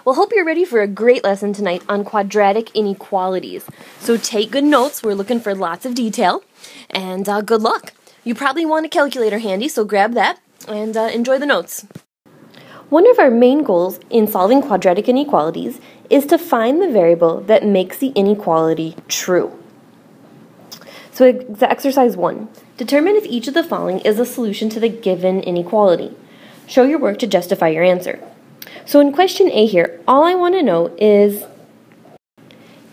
Well, hope you're ready for a great lesson tonight on quadratic inequalities. So take good notes. We're looking for lots of detail, and good luck. You probably want a calculator handy, so grab that and enjoy the notes. One of our main goals in solving quadratic inequalities is to find the variable that makes the inequality true. So exercise 1. Determine if each of the following is a solution to the given inequality. Show your work to justify your answer. So in question A here, all I want to know is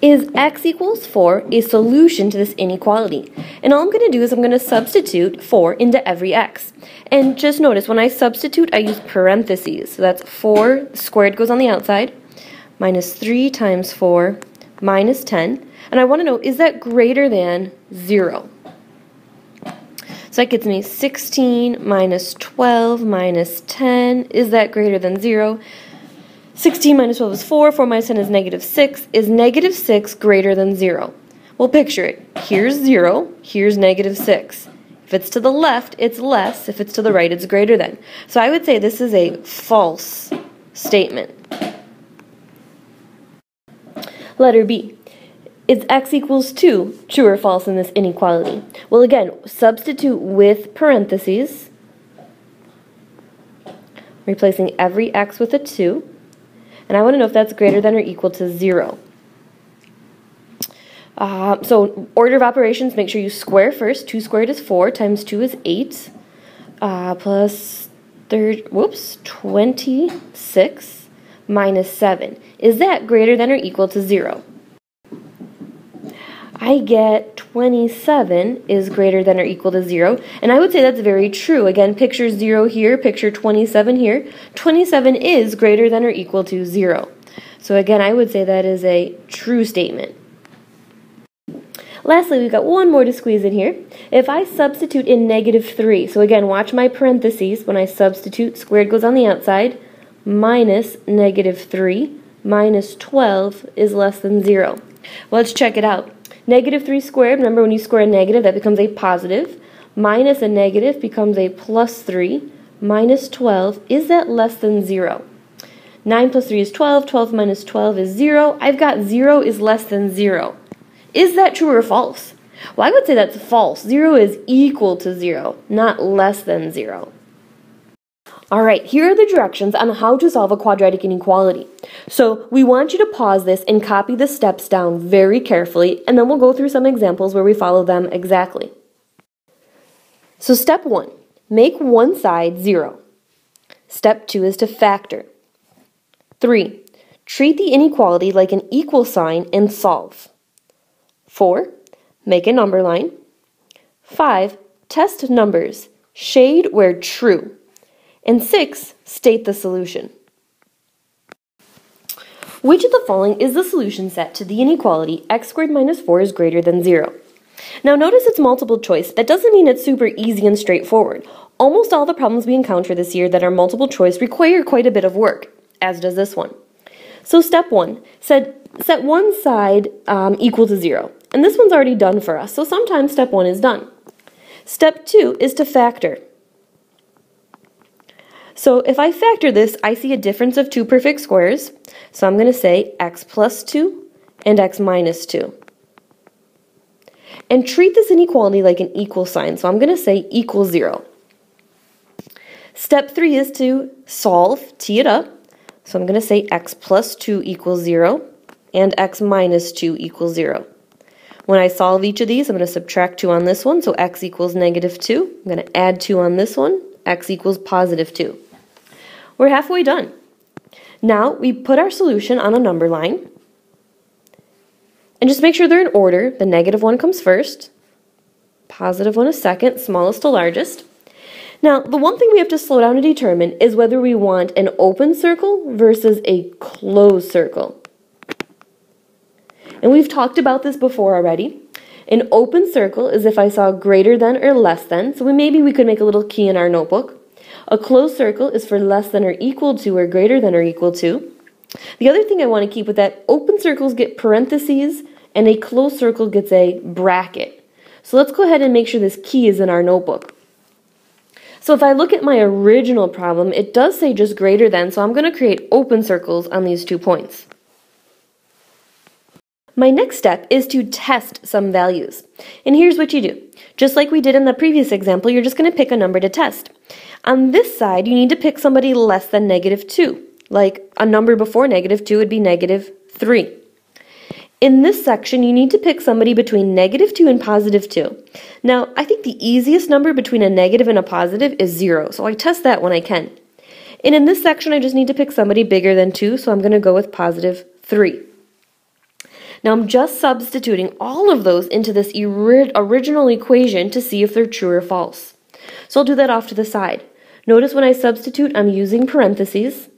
x equals 4 a solution to this inequality? And all I'm going to do is I'm going to substitute 4 into every x. And just notice, when I substitute, I use parentheses. So that's 4 squared goes on the outside, minus 3 times 4, minus 10. And I want to know, is that greater than 0? So that gets me 16 minus 12 minus 10. Is that greater than 0? 16 minus 12 is 4. 4 minus 10 is negative 6. Is negative 6 greater than 0? Well, picture it. Here's 0. Here's negative 6. If it's to the left, it's less. If it's to the right, it's greater than. So I would say this is a false statement. Letter B. Is x equals 2 true or false in this inequality? Well, again, substitute with parentheses, replacing every x with a 2, and I want to know if that's greater than or equal to 0. So order of operations, make sure you square first. 2 squared is 4, times 2 is 8, plus 26 minus 7. Is that greater than or equal to 0? I get 27 is greater than or equal to 0, and I would say that's very true. Again, picture 0 here, picture 27 here. 27 is greater than or equal to 0. So again, I would say that is a true statement. Lastly, we've got one more to squeeze in here. If I substitute in negative 3, so again, watch my parentheses. When I substitute, squared goes on the outside, minus negative 3 minus 12 is less than 0. Well, let's check it out. Negative 3 squared, remember when you square a negative, that becomes a positive. Minus a negative becomes a plus 3. Minus 12, is that less than 0? 9 plus 3 is 12. 12 minus 12 is 0. I've got 0 is less than 0. Is that true or false? Well, I would say that's false. 0 is equal to 0, not less than 0. Alright, here are the directions on how to solve a quadratic inequality. So we want you to pause this and copy the steps down very carefully, and then we'll go through some examples where we follow them exactly. So step 1, make one side 0. Step 2 is to factor. 3, treat the inequality like an equal sign and solve. 4, make a number line. 5, test numbers, shade where true. And 6, state the solution. Which of the following is the solution set to the inequality x squared minus 4 is greater than 0? Now notice it's multiple choice. That doesn't mean it's super easy and straightforward. Almost all the problems we encounter this year that are multiple choice require quite a bit of work, as does this one. So step 1 said set one side equal to 0. And this one's already done for us, so sometimes step 1 is done. Step 2 is to factor. So if I factor this, I see a difference of 2 perfect squares. So I'm going to say x plus 2 and x minus 2. And treat this inequality like an equal sign. So I'm going to say equals 0. Step 3 is to solve, tee it up. So I'm going to say x plus 2 equals 0 and x minus 2 equals 0. When I solve each of these, I'm going to subtract 2 on this one, so x equals negative 2. I'm going to add 2 on this one, x equals positive 2. We're halfway done. Now we put our solution on a number line, and just make sure they're in order. The negative one comes first, positive one is second, smallest to largest. Now, the one thing we have to slow down to determine is whether we want an open circle versus a closed circle. And we've talked about this before already. An open circle is if I saw greater than or less than, so maybe we could make a little key in our notebook. A closed circle is for less than or equal to or greater than or equal to. The other thing I want to keep with that, open circles get parentheses and a closed circle gets a bracket. So let's go ahead and make sure this key is in our notebook. So if I look at my original problem, it does say just greater than, so I'm going to create open circles on these 2 points. My next step is to test some values. And here's what you do. Just like we did in the previous example, you're just going to pick a number to test. On this side, you need to pick somebody less than -2. Like a number before -2 would be -3. In this section, you need to pick somebody between -2 and +2. Now, I think the easiest number between a negative and a positive is 0, so I test that when I can. And in this section, I just need to pick somebody bigger than 2, so I'm going to go with +3. Now I'm just substituting all of those into this original equation to see if they're true or false. So I'll do that off to the side. Notice when I substitute, I'm using parentheses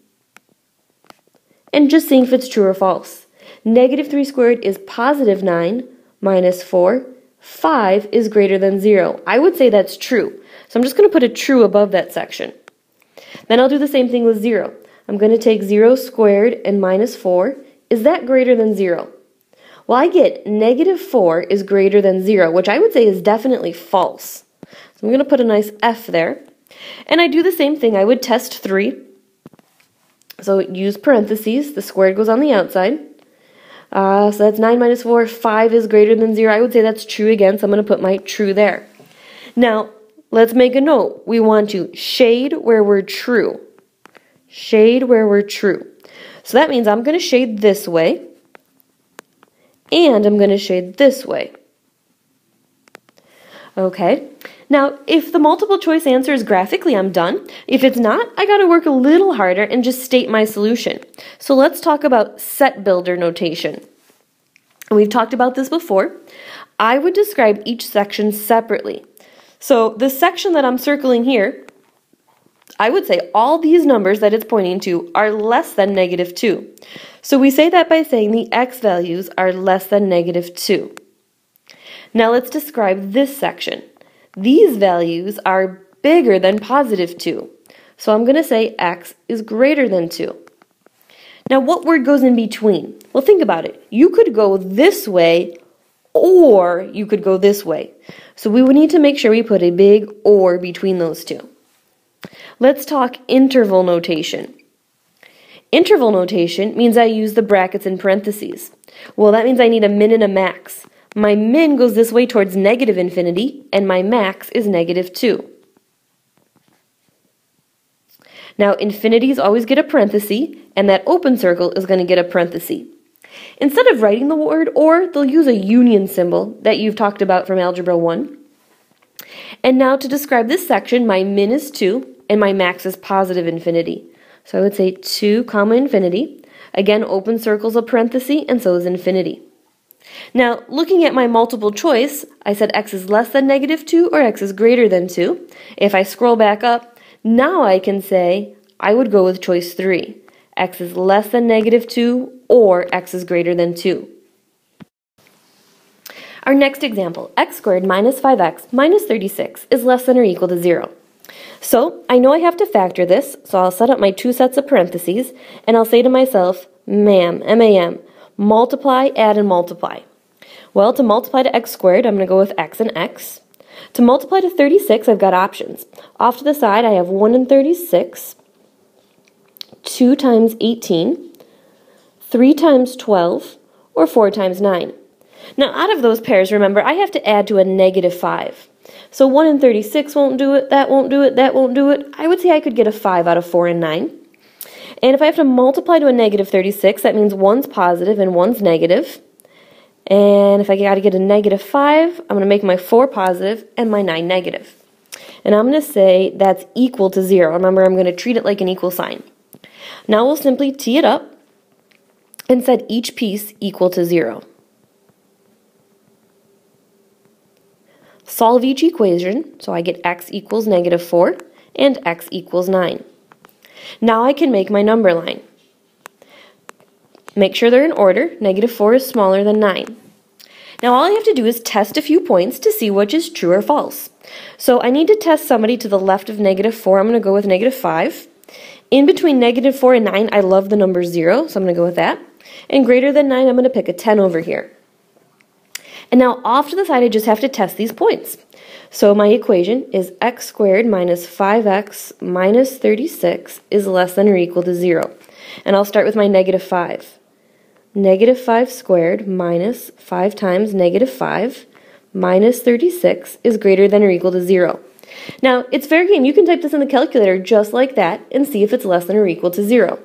and just seeing if it's true or false. -3 squared is +9 minus 4. 5 is greater than 0. I would say that's true. So I'm just going to put a true above that section. Then I'll do the same thing with 0. I'm going to take 0 squared and minus 4. Is that greater than 0? Well, I get -4 is greater than 0, which I would say is definitely false. So I'm going to put a nice F there. And I do the same thing. I would test 3. So use parentheses. The squared goes on the outside. So that's 9 minus 4. 5 is greater than 0. I would say that's true again, so I'm going to put my true there. Now, let's make a note. We want to shade where we're true. Shade where we're true. So that means I'm going to shade this way. And I'm going to shade this way. Okay, now if the multiple choice answer is graphically, I'm done. If it's not, I got to work a little harder and just state my solution. So let's talk about set builder notation. We've talked about this before. I would describe each section separately. So the section that I'm circling here, I would say all these numbers that it's pointing to are less than -2. So we say that by saying the x values are less than -2. Now let's describe this section. These values are bigger than +2. So I'm going to say x is greater than 2. Now what word goes in between? Well, think about it. You could go this way or you could go this way. So we would need to make sure we put a big or between those two. Let's talk interval notation. Interval notation means I use the brackets and parentheses. Well, that means I need a min and a max. My min goes this way towards -infinity, and my max is -2. Now, infinities always get a parenthesis, and that open circle is going to get a parenthesis. Instead of writing the word or, they'll use a union symbol that you've talked about from Algebra 1. And now to describe this section, my min is 2, and my max is +infinity. So I would say 2 comma infinity. Again, open circle's a parenthesis, and so is infinity. Now, looking at my multiple choice, I said x is less than -2 or x is greater than 2. If I scroll back up, now I can say I would go with choice 3. X is less than -2 or x is greater than 2. Our next example, x squared minus 5x minus 36 is less than or equal to 0. So I know I have to factor this, so I'll set up my 2 sets of parentheses, and I'll say to myself, M-A-M, multiply, add, and multiply. Well, to multiply to x squared, I'm going to go with x and x. To multiply to 36, I've got options. Off to the side, I have 1 and 36, 2 times 18, 3 times 12, or 4 times 9. Now, out of those pairs, remember, I have to add to a -5. So 1 and 36 won't do it, that won't do it, that won't do it. I would say I could get a 5 out of 4 and 9. And if I have to multiply to a -36, that means one's positive and one's negative. And if I got to get a -5, I'm going to make my 4 positive and my 9 negative. And I'm going to say that's equal to 0. Remember, I'm going to treat it like an equal sign. Now we'll simply tee it up and set each piece equal to 0. Solve each equation, so I get x equals -4 and x equals 9. Now I can make my number line. Make sure they're in order. -4 is smaller than 9. Now all I have to do is test a few points to see which is true or false. So I need to test somebody to the left of -4. I'm going to go with -5. In between -4 and 9, I love the number 0, so I'm going to go with that. And greater than 9, I'm going to pick a 10 over here. And now off to the side, I just have to test these points. So my equation is x squared minus 5x minus 36 is less than or equal to 0. And I'll start with my negative 5. Negative 5 squared minus 5 times negative 5 minus 36 is greater than or equal to 0. Now, it's fair game. You can type this in the calculator just like that and see if it's less than or equal to 0.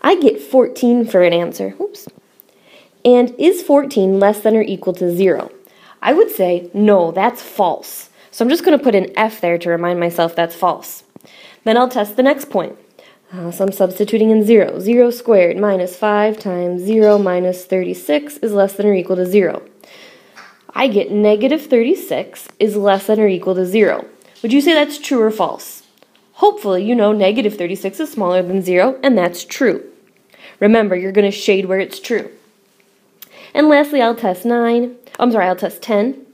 I get 14 for an answer. Oops. And is 14 less than or equal to 0? I would say, no, that's false. So I'm just going to put an F there to remind myself that's false. Then I'll test the next point. So I'm substituting in 0. 0 squared minus 5 times 0 minus 36 is less than or equal to 0. I get negative 36 is less than or equal to 0. Would you say that's true or false? Hopefully you know negative 36 is smaller than 0, and that's true. Remember, you're going to shade where it's true. And lastly, I'll test 10.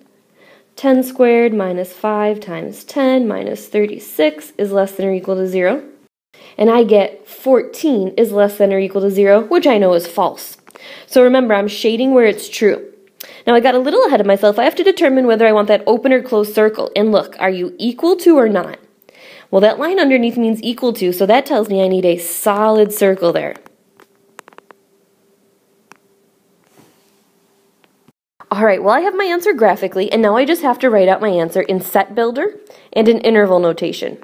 10 squared minus 5 times 10 minus 36 is less than or equal to 0. And I get 14 is less than or equal to 0, which I know is false. So remember, I'm shading where it's true. Now I got a little ahead of myself. I have to determine whether I want that open or closed circle. And look, are you equal to or not? Well, that line underneath means equal to, so that tells me I need a solid circle there. Alright, well I have my answer graphically, and now I just have to write out my answer in set builder and in interval notation.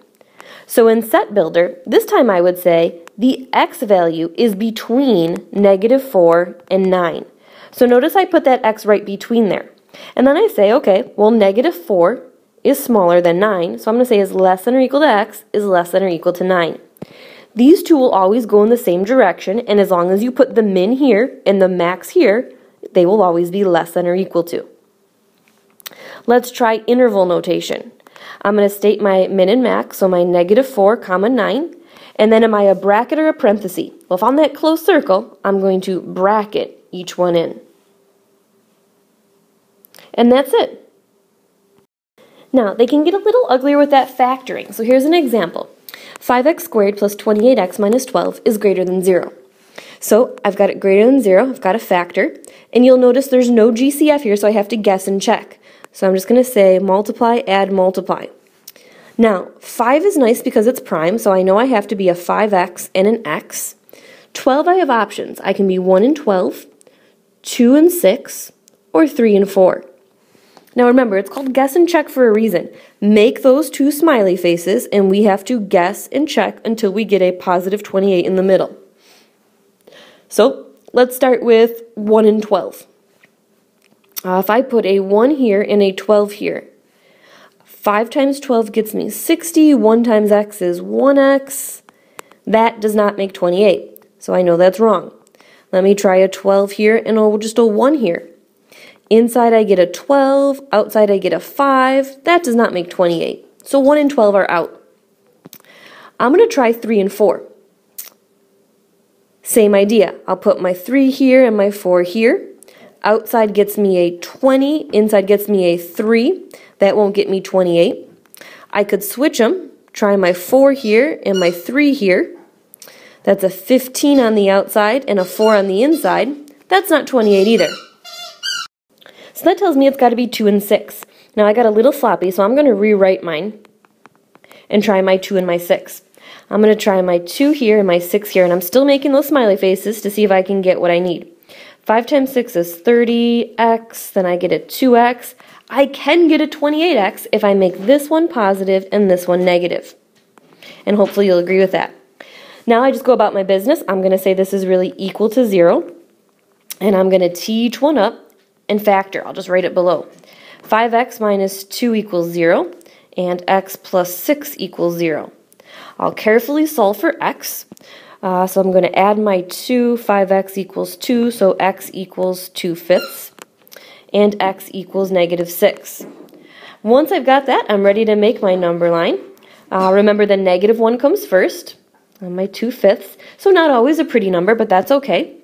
So in set builder, this time I would say the x value is between negative 4 and 9. So notice I put that x right between there. And then I say, okay, well negative 4 is smaller than 9, so I'm going to say is less than or equal to x is less than or equal to 9. These two will always go in the same direction, and as long as you put the min here and the max here, they will always be less than or equal to. Let's try interval notation. I'm going to state my min and max, so my negative 4, comma 9, and then am I a bracket or a parenthesis? Well, if I'm that closed circle, I'm going to bracket each one in. And that's it. Now, they can get a little uglier with that factoring, so here's an example. 5x squared plus 28x minus 12 is greater than 0. So I've got it greater than 0, I've got a factor, and you'll notice there's no GCF here, so I have to guess and check. So I'm just going to say multiply, add, multiply. Now, 5 is nice because it's prime, so I know I have to be a 5x and an x. 12, I have options. I can be 1 and 12, 2 and 6, or 3 and 4. Now remember, it's called guess and check for a reason. Make those two smiley faces, and we have to guess and check until we get a positive 28 in the middle. So let's start with 1 and 12. If I put a 1 here and a 12 here, 5 times 12 gets me 60, 1 times x is 1x. That does not make 28, so I know that's wrong. Let me try a 12 here and just a 1 here. Inside I get a 12, outside I get a 5. That does not make 28, so 1 and 12 are out. I'm going to try 3 and 4. Same idea. I'll put my 3 here and my 4 here. Outside gets me a 20, inside gets me a 3. That won't get me 28. I could switch them, try my 4 here and my 3 here. That's a 15 on the outside and a 4 on the inside. That's not 28 either. So that tells me it's got to be 2 and 6. Now I got a little sloppy, so I'm going to rewrite mine and try my 2 and my 6. I'm going to try my 2 here and my 6 here, and I'm still making those smiley faces to see if I can get what I need. 5 times 6 is 30x, then I get a 2x. I can get a 28x if I make this one positive and this one negative. And hopefully you'll agree with that. Now I just go about my business. I'm going to say this is really equal to 0, and I'm going to tee each one up and factor. I'll just write it below. 5x minus 2 equals 0, and x plus 6 equals 0. I'll carefully solve for x. So I'm going to add my 2, 5x equals 2, so x equals 2/5, and x equals negative 6. Once I've got that, I'm ready to make my number line. Remember the negative 1 comes first, on my 2/5, so not always a pretty number, but that's okay.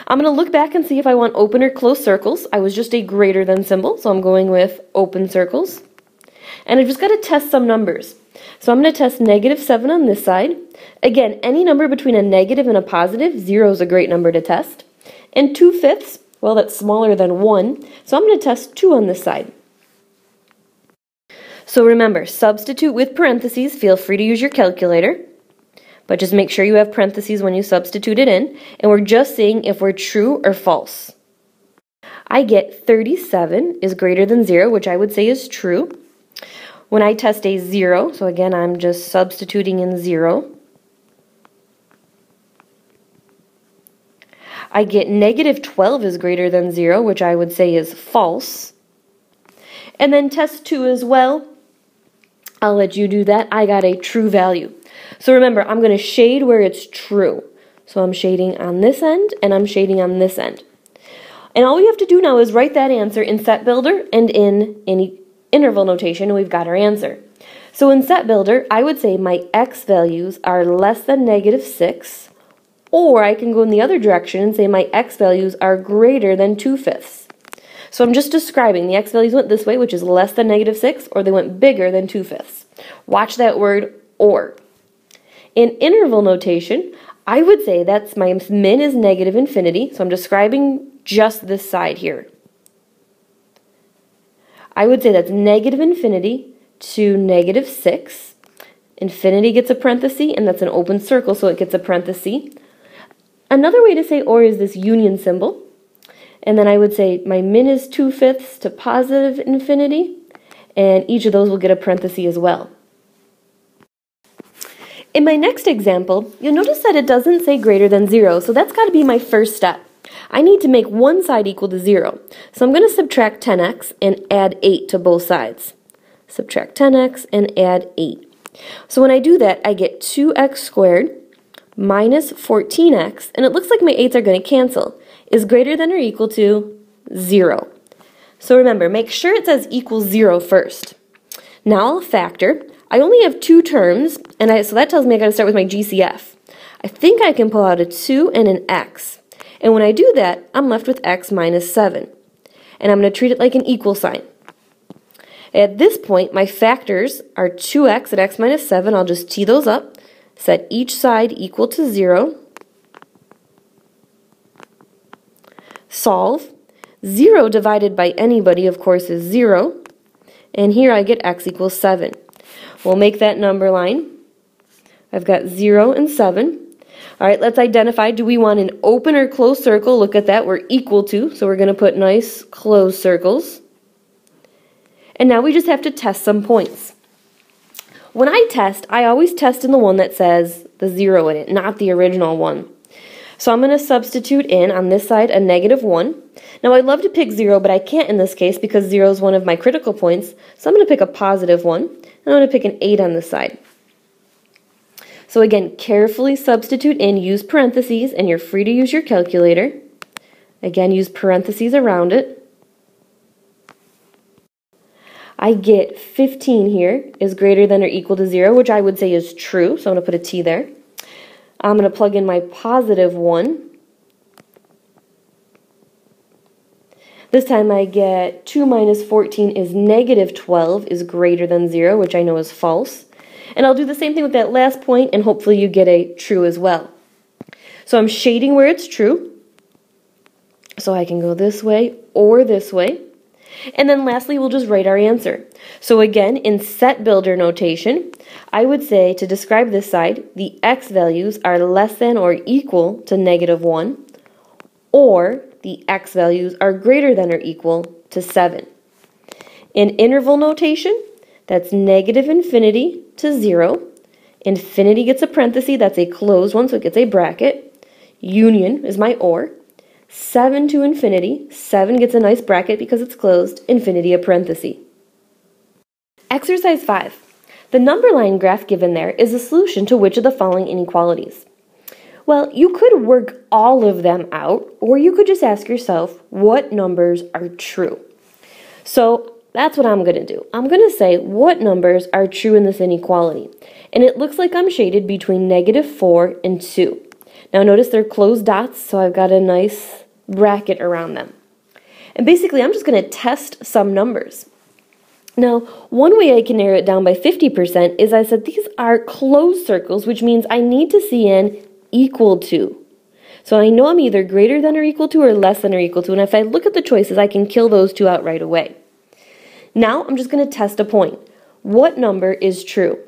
I'm going to look back and see if I want open or closed circles. I was just a greater than symbol, so I'm going with open circles. And I've just got to test some numbers. So I'm going to test negative 7 on this side. Again, any number between a negative and a positive, 0 is a great number to test. And 2/5, well, that's smaller than 1, so I'm going to test 2 on this side. So remember, substitute with parentheses. Feel free to use your calculator, but just make sure you have parentheses when you substitute it in. And we're just seeing if we're true or false. I get 37 is greater than 0, which I would say is true. When I test a 0, so again, I'm just substituting in 0, I get negative 12 is greater than 0, which I would say is false. And then test 2 as well, I'll let you do that. I got a true value. So remember, I'm going to shade where it's true. So I'm shading on this end, and I'm shading on this end. And all we have to do now is write that answer in Set Builder and in any interval notation, and we've got our answer. So in Set Builder, I would say my x values are less than negative 6, or I can go in the other direction and say my x values are greater than 2/5. So I'm just describing the x values went this way, which is less than negative 6, or they went bigger than 2/5. Watch that word, or. In interval notation, I would say that's my min is negative infinity, so I'm describing just this side here. I would say that's negative infinity to negative 6. Infinity gets a parenthesis, and that's an open circle, so it gets a parenthesis. Another way to say or is this union symbol. And then I would say my min is 2/5 to positive infinity, and each of those will get a parenthesis as well. In my next example, you'll notice that it doesn't say greater than 0, so that's got to be my first step. I need to make one side equal to 0. So I'm going to subtract 10x and add 8 to both sides. Subtract 10x and add 8. So when I do that, I get 2x squared minus 14x, and it looks like my 8's are going to cancel, is greater than or equal to 0. So remember, make sure it says equals 0 first. Now I'll factor. I only have 2 terms, and so that tells me I got to start with my GCF. I think I can pull out a 2 and an x. And when I do that, I'm left with x minus 7. And I'm going to treat it like an equal sign. At this point, my factors are 2x and x minus 7. I'll just tee those up. Set each side equal to 0. Solve. 0 divided by anybody, of course, is 0. And here I get x equals 7. We'll make that number line. I've got 0 and 7. All right, let's identify. Do we want an open or closed circle? Look at that. We're equal to, so we're going to put nice closed circles. And now we just have to test some points. When I test, I always test in the one that says the 0 in it, not the original one. So I'm going to substitute in, on this side, a negative 1. Now I'd love to pick 0, but I can't in this case because 0 is one of my critical points. So I'm going to pick a positive 1, and I'm going to pick an 8 on this side. So again, carefully substitute in, use parentheses, and you're free to use your calculator. Again, use parentheses around it. I get 15 here is greater than or equal to 0, which I would say is true, so I'm going to put a T there. I'm going to plug in my positive 1. This time I get 2 minus 14 is negative 12 is greater than 0, which I know is false. And I'll do the same thing with that last point, and hopefully you get a true as well. So I'm shading where it's true. So I can go this way or this way. And then lastly, we'll just write our answer. So again, in set builder notation, I would say to describe this side, the x values are less than or equal to negative 1, or the x values are greater than or equal to 7. In interval notation, that's negative infinity to 0. Infinity gets a parenthesis, that's a closed one, so it gets a bracket. Union is my or. 7 to infinity, 7 gets a nice bracket because it's closed, infinity a parenthesis. Exercise 5. The number line graph given there is a solution to which of the following inequalities? Well, you could work all of them out, or you could just ask yourself what numbers are true. So that's what I'm going to do. I'm going to say what numbers are true in this inequality. And it looks like I'm shaded between negative 4 and 2. Now notice they're closed dots, so I've got a nice bracket around them. And basically I'm just going to test some numbers. Now, one way I can narrow it down by 50% is I said these are closed circles, which means I need to see an equal to. So I know I'm either greater than or equal to or less than or equal to, and if I look at the choices, I can kill those two out right away. Now I'm just going to test a point. What number is true?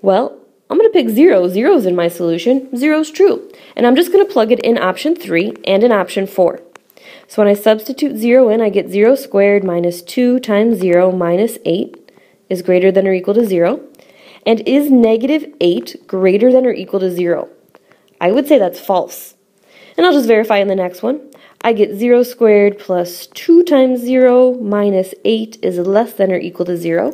Well, I'm going to pick 0. 0's in my solution. 0's true. And I'm just going to plug it in option 3 and in option 4. So when I substitute 0 in, I get 0 squared minus 2 times 0 minus 8 is greater than or equal to 0. And is negative 8 greater than or equal to 0? I would say that's false. And I'll just verify in the next one. I get 0 squared plus 2 times 0 minus 8 is less than or equal to 0.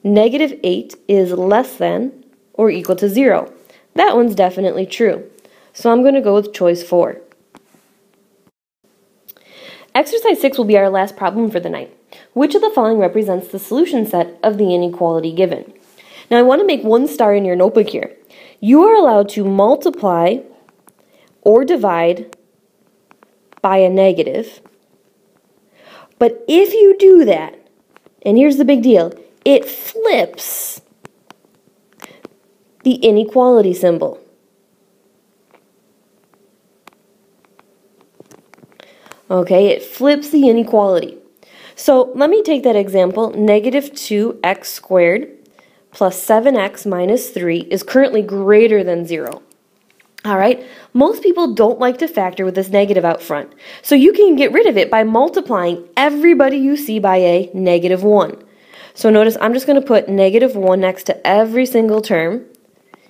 Negative 8 is less than or equal to 0. That one's definitely true. So I'm going to go with choice 4. Exercise 6 will be our last problem for the night. Which of the following represents the solution set of the inequality given? Now I want to make 1 star in your notebook here. You are allowed to multiply or divide by a negative. But if you do that, and here's the big deal, it flips the inequality symbol. Okay, it flips the inequality. So let me take that example. Negative 2x squared plus 7x minus 3 is currently greater than 0. All right, most people don't like to factor with this negative out front. So you can get rid of it by multiplying everybody you see by a negative 1. So notice I'm just going to put negative 1 next to every single term,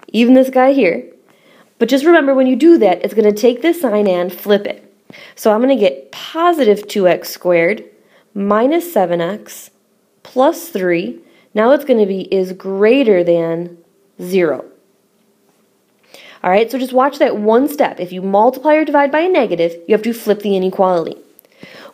even this guy here. But just remember when you do that, it's going to take this sign and flip it. So I'm going to get positive 2x squared minus 7x plus 3. Now it's going to be is greater than 0. All right, so just watch that one step. If you multiply or divide by a negative, you have to flip the inequality.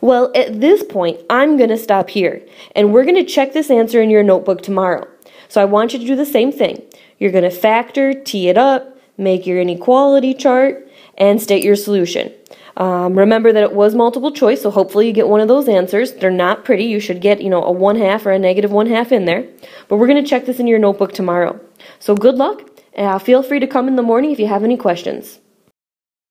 Well, at this point, I'm going to stop here, and we're going to check this answer in your notebook tomorrow. So I want you to do the same thing. You're going to factor, tee it up, make your inequality chart, and state your solution. Remember that it was multiple choice, so hopefully you get one of those answers. They're not pretty. You should get, a 1/2 or a negative 1/2 in there. But we're going to check this in your notebook tomorrow. So good luck. Feel free to come in the morning if you have any questions.